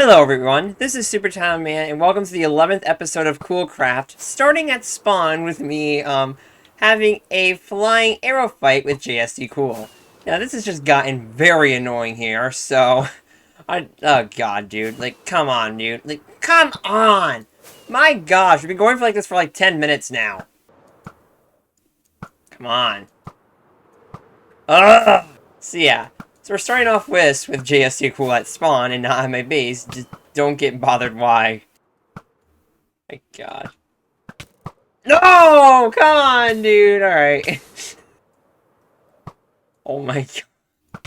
Hello everyone, this is SuperTylerMan and welcome to the 11th episode of Coolcraft, starting at spawn with me, having a flying arrow fight with JSD Cool. Now this has just gotten very annoying here, so, oh god dude, like, come on dude, like, come on! My gosh, we've been going for like this for like 10 minutes now. Come on. Ugh! So yeah. So we're starting off with JSD Cool at spawn and not at my base. Just don't get bothered why. My god. No! Come on, dude! Alright. Oh my god.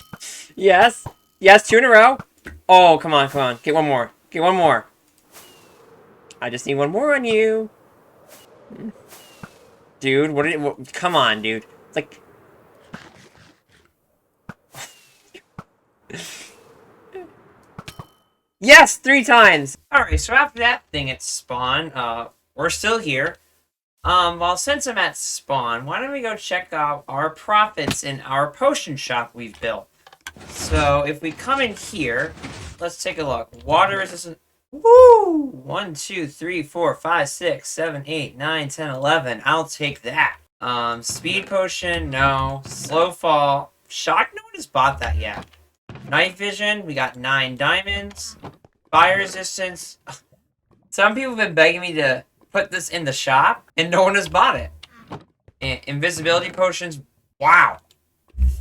Yes! Yes, 2 in a row! Oh, come on, come on. Get one more. Get one more. I just need one more on you. Dude, come on, dude. It's like... Yes! 3 times! Alright, so after that thing at spawn, we're still here. Well, since I'm at spawn, why don't we go check out our profits in our potion shop we've built. So, if we come in here, let's take a look. Water resistant... Woo! 1, 2, 3, 4, 5, 6, 7, 8, 9, 10, 11. I'll take that. Speed potion, no. Slow fall. Shock, no one has bought that yet. Night vision, we got 9 diamonds. Fire resistance. Some people have been begging me to put this in the shop, and no one has bought it. And invisibility potions, wow.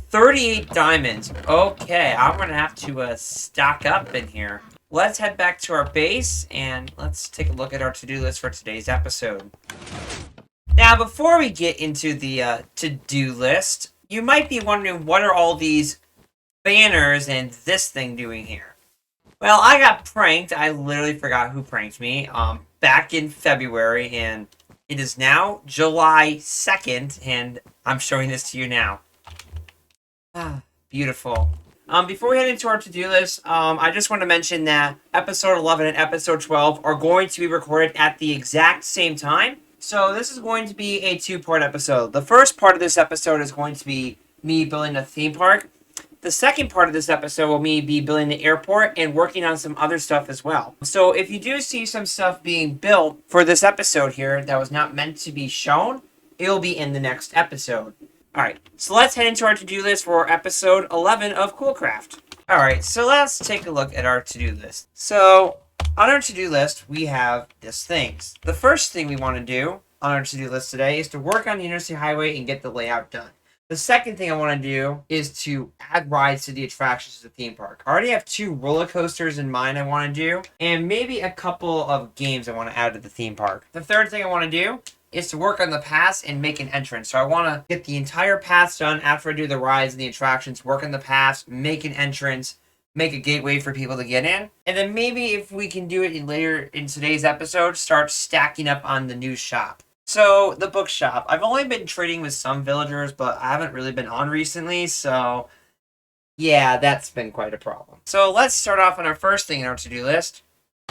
38 diamonds. Okay, I'm going to have to stock up in here. Let's head back to our base, and let's take a look at our to-do list for today's episode. Now, before we get into the to-do list, you might be wondering what are all these banners and this thing doing here? Well, I got pranked. I literally forgot who pranked me back in February, and it is now July 2nd, and I'm showing this to you now. Ah, beautiful. Before we head into our to-do list, I just want to mention that episode 11 and episode 12 are going to be recorded at the exact same time. So this is going to be a 2-part episode. The first part of this episode is going to be me building a theme park. The second part of this episode will be building the airport and working on some other stuff as well. So if you do see some stuff being built for this episode here that was not meant to be shown, it'll be in the next episode. Alright, so let's head into our to-do list for episode 11 of Coolcraft. Alright, so let's take a look at our to-do list. So, on our to-do list, we have these things. The first thing we want to do on our to-do list today is to work on the interstate highway and get the layout done. The second thing I want to do is to add rides to the attractions of the theme park. I already have 2 roller coasters in mind I want to do, and maybe a couple of games I want to add to the theme park. The third thing I want to do is to work on the paths and make an entrance. So I want to get the entire paths done after I do the rides and the attractions, work on the paths, make an entrance, make a gateway for people to get in. And then maybe if we can do it later in today's episode, start stacking up on the new shop. So, the bookshop. I've only been trading with some villagers, but I haven't really been on recently, so yeah, that's been quite a problem. So, let's start off on our first thing in our to-do list,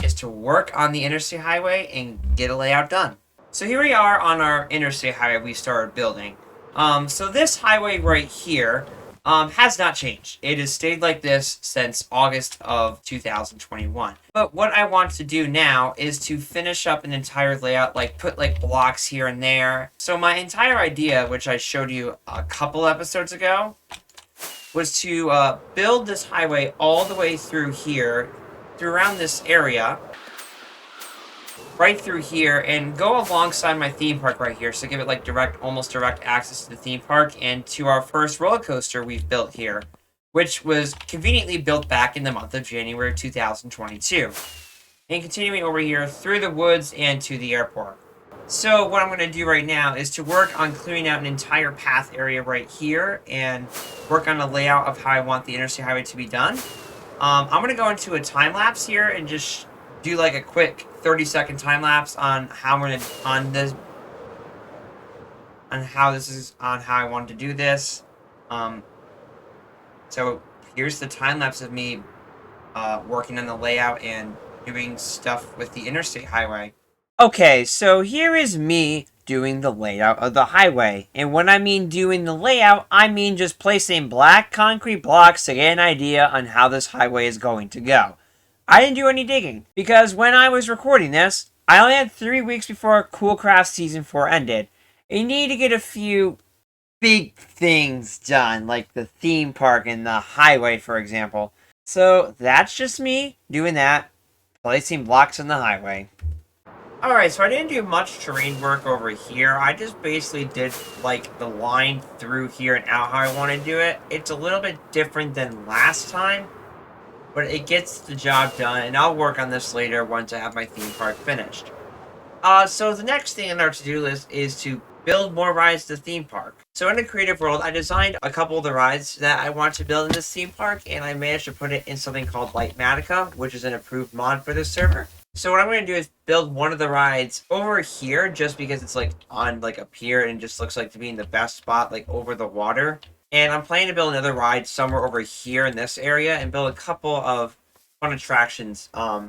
is to work on the interstate highway and get a layout done. So here we are on our interstate highway we started building. So this highway right here has not changed. It has stayed like this since August of 2021. But what I want to do now is to finish up an entire layout, like put like blocks here and there. So my entire idea, which I showed you a couple episodes ago, was to build this highway all the way through here, through around this area, right through here, and go alongside my theme park right here, so give it like almost direct access to the theme park and to our first roller coaster we've built here, which was conveniently built back in the month of January 2022. And continuing over here through the woods and to the airport. So what I'm going to do right now is to work on clearing out an entire path area right here and work on a layout of how I want the interstate highway to be done. I'm going to go into a time lapse here and just do like a quick 30-second time lapse on how we're gonna how I wanted to do this. So here's the time lapse of me working on the layout and doing stuff with the interstate highway. Okay, so here is me doing the layout of the highway. And when I mean doing the layout, I mean just placing black concrete blocks to get an idea on how this highway is going to go. I didn't do any digging, because when I was recording this, I only had 3 weeks before Coolcraft Season 4 ended. You need to get a few big things done, like the theme park and the highway, for example. So that's just me doing that, placing blocks on the highway. Alright, so I didn't do much terrain work over here. I just basically did, like, the line through here and out how I want to do it. It's a little bit different than last time, but it gets the job done, and I'll work on this later once I have my theme park finished. So the next thing on our to-do list is to build more rides to the theme park. So in the creative world, I designed a couple of the rides that I want to build in this theme park, and I managed to put it in something called litematica, which is an approved mod for this server. So what I'm going to do is build one of the rides over here, just because it's like on like a pier and just looks like to be in the best spot, like over the water. And I'm planning to build another ride somewhere over here in this area and build a couple of fun attractions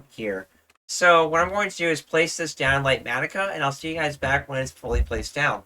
here. So what I'm going to do is place this down litematica, and I'll see you guys back when it's fully placed down.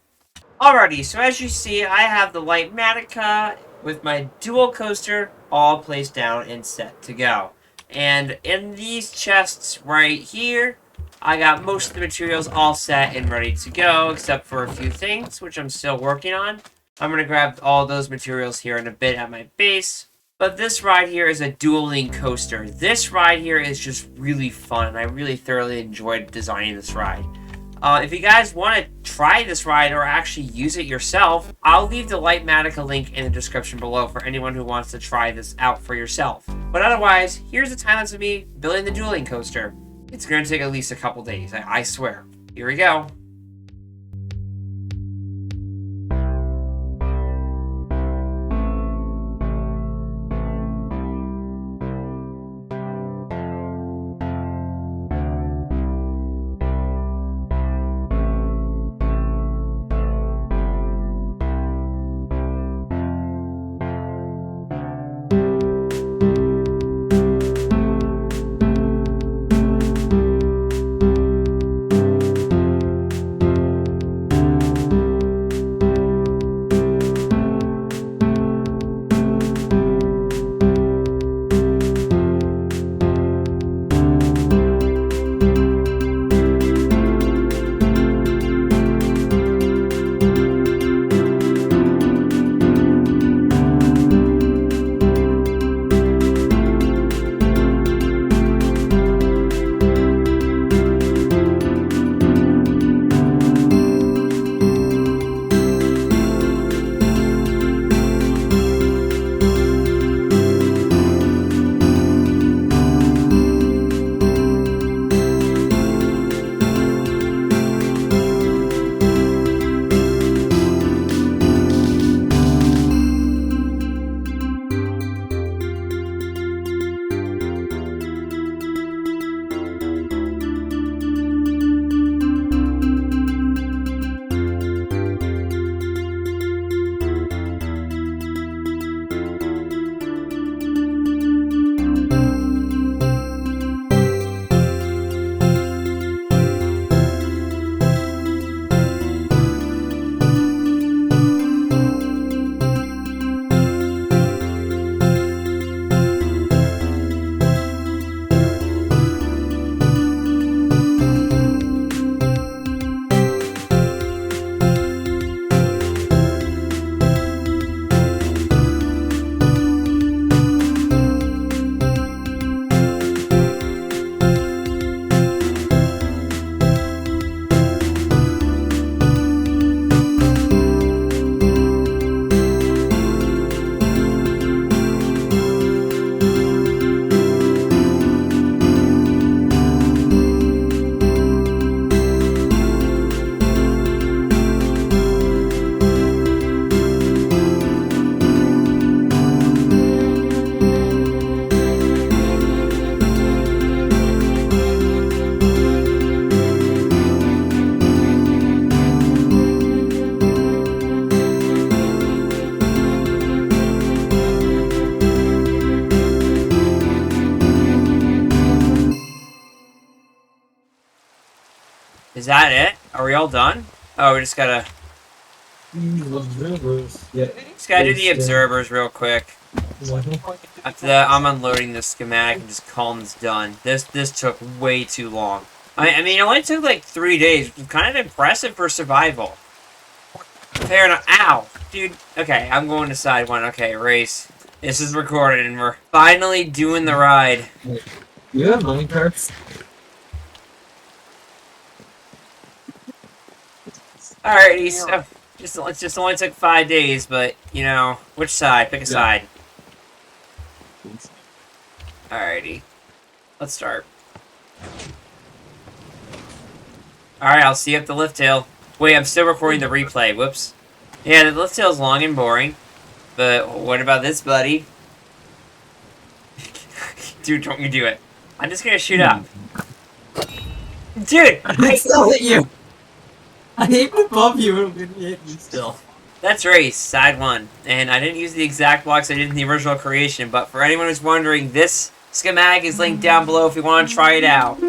Alrighty, so as you see, I have the litematica with my dual coaster all placed down and set to go. And in these chests right here, I got most of the materials all set and ready to go, except for a few things, which I'm still working on. I'm going to grab all those materials here in a bit at my base. But this ride here is a dual-link coaster. This ride here is just really fun, and I really thoroughly enjoyed designing this ride. If you guys want to try this ride or actually use it yourself, I'll leave the litematica link in the description below for anyone who wants to try this out for yourself. But otherwise, here's a time-lapse of me building the dual-link coaster. It's going to take at least a couple days, I swear. Here we go. Is that it? Are we all done? Oh, we just gotta These observers. Yeah. Just gotta do the observers real quick. After that, I'm unloading the schematic and just calling this done. This took way too long. I mean, it only took like 3 days, which is kind of impressive for survival. Fair enough. Ow! Dude, okay, I'm going to side one. Okay, race. This is recorded and we're finally doing the ride. You have money carts? Alrighty, so it just only took 5 days, but you know, which side? Pick a side. Alrighty, let's start. Alright, I'll see you at the lift hill. Wait, I'm still recording the replay. Whoops. Yeah, the lift hill is long and boring, but what about this, buddy? Dude, don't you do it. I'm just gonna shoot up. Dude! I still hit you! I aim above you and it hit you still. That's race, side one. And I didn't use the exact blocks I did in the original creation, but for anyone who's wondering, this schematic is linked down below if you want to try it out.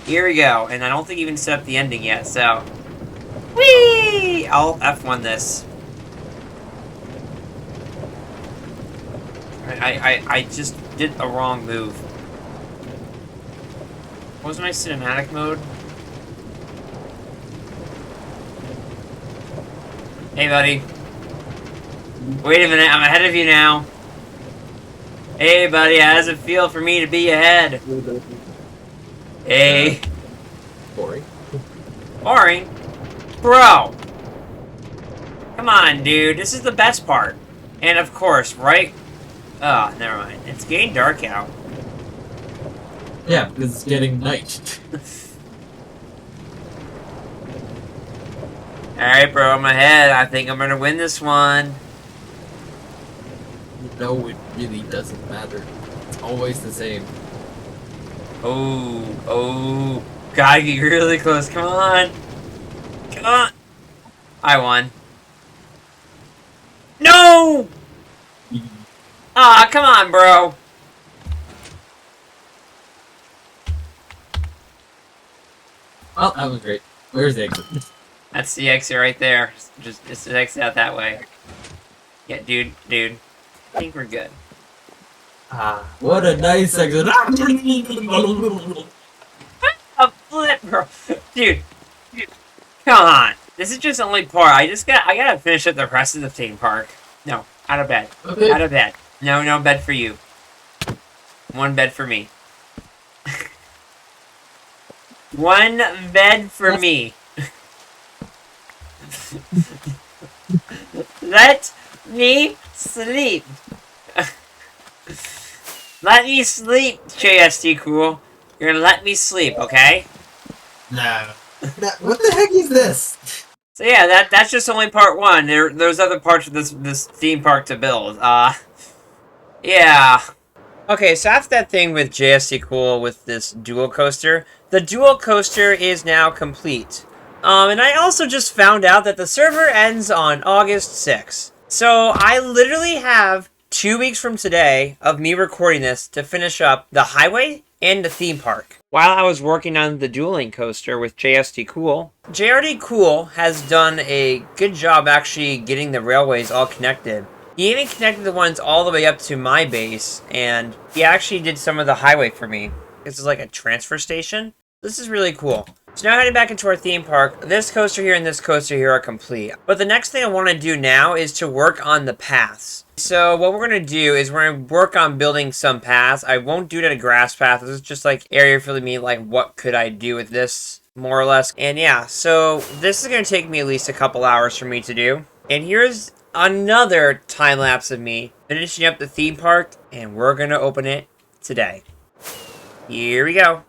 Here we go. And I don't think you even set up the ending yet, so... Whee! I'll F1 this. I just did a wrong move. What was my cinematic mode? Hey, buddy. Wait a minute, I'm ahead of you now. Hey, buddy, how does it feel for me to be ahead? Hey. Boring. Boring? Bro! Come on, dude, this is the best part. And of course, right? Oh, never mind. It's getting dark out. Yeah, because it's getting night. Alright, bro, I'm ahead. I think I'm gonna win this one. No, it really doesn't matter. It's always the same. Oh. Gotta get really close. Come on. Come on. I won. No! Ah, come on, bro. Well, that was great. Where's the exit? That's the exit right there. Just exit out that way. Yeah, dude. I think we're good. Ah, what a nice exit. A flip, bro. Dude. Come on. This is just the only part. I gotta finish up the rest of the theme park. No, out of bed. Okay. Out of bed. No bed for you. One bed for me. One bed for me. Let me sleep. Let me sleep, JST Cool. You're gonna let me sleep, okay? No. What the heck is this? So yeah, that's just only part one. There's other parts of this theme park to build. Yeah. Okay, so after that thing with JST Cool with this dual coaster, the dual coaster is now complete. And I also just found out that the server ends on August 6th. So I literally have 2 weeks from today of me recording this to finish up the highway and the theme park. While I was working on the dueling coaster with JST Cool, JRD Cool has done a good job actually getting the railways all connected. He even connected the ones all the way up to my base, and he actually did some of the highway for me. This is like a transfer station. This is really cool. So now heading back into our theme park, this coaster here and this coaster here are complete. But the next thing I want to do now is to work on the paths. So what we're going to do is we're going to work on building some paths. I won't do it at a grass path. This is just like area for me, like what could I do with this, more or less. And yeah, so this is going to take me at least a couple hours for me to do. And here's another time lapse of me finishing up the theme park, and we're going to open it today. Here we go.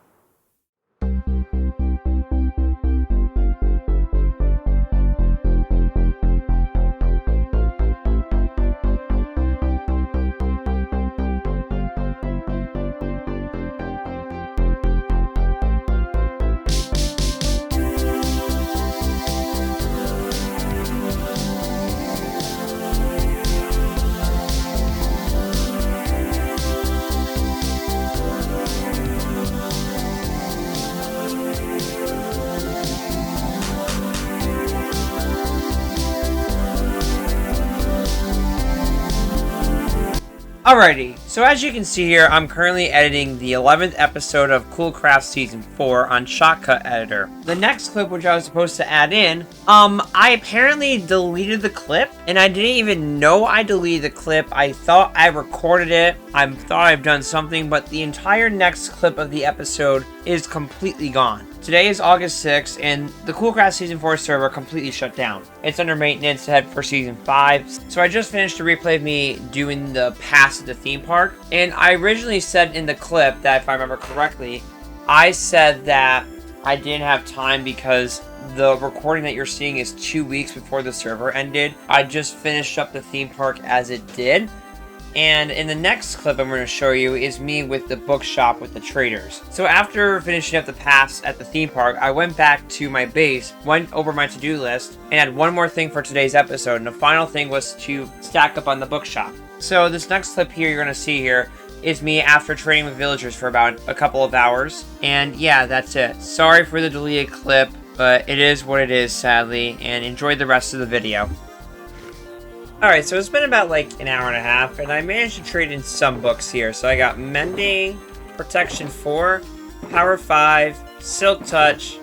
Alrighty, so as you can see here, I'm currently editing the 11th episode of Coolcraft Season 4 on Shotcut Editor. The next clip, which I was supposed to add in, I apparently deleted the clip, and I didn't even know I deleted the clip. I thought I recorded it, I thought I've done something, but the entire next clip of the episode is completely gone. Today is August 6th, and the Coolcraft Season 4 server completely shut down. It's under maintenance to head for Season 5, so I just finished a replay of me doing the pass at the theme park, and I originally said in the clip that, if I remember correctly, I said that I didn't have time because the recording that you're seeing is 2 weeks before the server ended. I just finished up the theme park as it did. And in the next clip I'm going to show you is me with the bookshop with the traders. So after finishing up the pass at the theme park, I went back to my base, went over my to-do list, and had one more thing for today's episode. And the final thing was to stack up on the bookshop. So this next clip here you're going to see here is me after trading with villagers for about a couple of hours. And yeah, that's it. Sorry for the deleted clip, but it is what it is, sadly. And enjoy the rest of the video. Alright, so it's been about like an hour and a half, and I managed to trade in some books here. So I got Mending, Protection 4, Power 5, Silk Touch,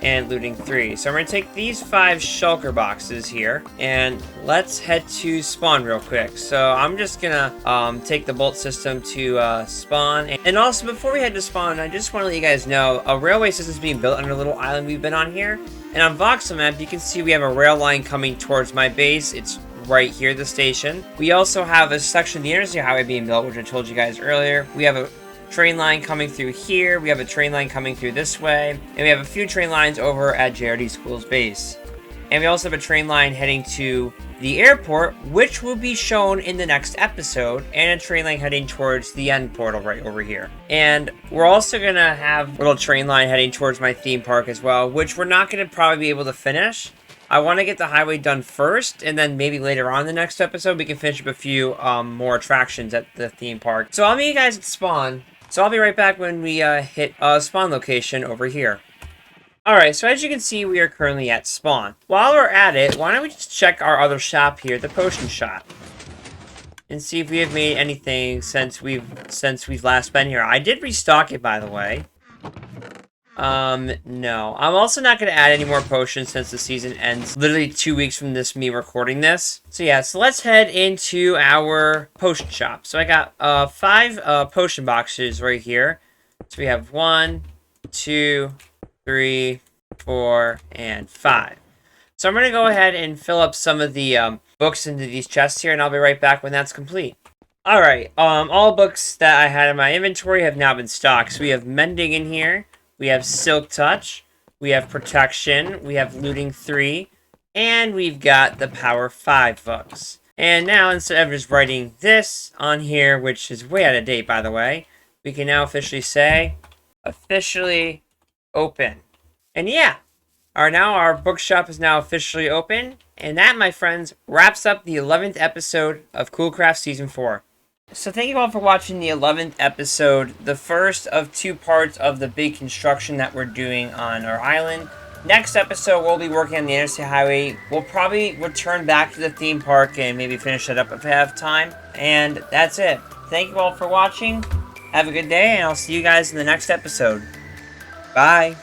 and Looting 3. So I'm going to take these 5 shulker boxes here, and let's head to spawn real quick. So I'm just going to take the bolt system to spawn. And also, before we head to spawn, I just want to let you guys know, a railway system is being built on a little island we've been on here. And on Voxel Map, you can see we have a rail line coming towards my base. It's right here, the station. We also have a section of the interstate highway being built, which I told you guys earlier. We have a train line coming through here. We have a train line coming through this way. And we have a few train lines over at JRD School's base. And we also have a train line heading to the airport, which will be shown in the next episode, and a train line heading towards the end portal right over here. And we're also going to have a little train line heading towards my theme park as well, which we're not going to probably be able to finish. I want to get the highway done first, and then maybe later on in the next episode, we can finish up a few more attractions at the theme park. So I'll meet you guys at spawn. So I'll be right back when we hit spawn location over here. Alright, so as you can see, we are currently at spawn. While we're at it, why don't we just check our other shop here, the potion shop, and see if we have made anything since we've last been here. I did restock it, by the way. No. I'm also not going to add any more potions since the season ends literally 2 weeks from me recording this. So yeah, so let's head into our potion shop. So I got 5 potion boxes right here. So we have 1, 2, 3, 4, and 5. So I'm going to go ahead and fill up some of the books into these chests here, and I'll be right back when that's complete. Alright, all books that I had in my inventory have now been stocked. So we have Mending in here. We have Silk Touch, we have Protection, we have Looting 3, and we've got the Power 5 books. And now, instead of just writing this on here, which is way out of date, by the way, we can now officially say, officially open. And yeah, now our bookshop is now officially open. And that, my friends, wraps up the 11th episode of Coolcraft Season 4. So thank you all for watching the 11th episode, the first of 2 parts of the big construction that we're doing on our island. Next episode, we'll be working on the interstate highway. We'll probably return back to the theme park and maybe finish that up if I have time. And that's it. Thank you all for watching. Have a good day, and I'll see you guys in the next episode. Bye.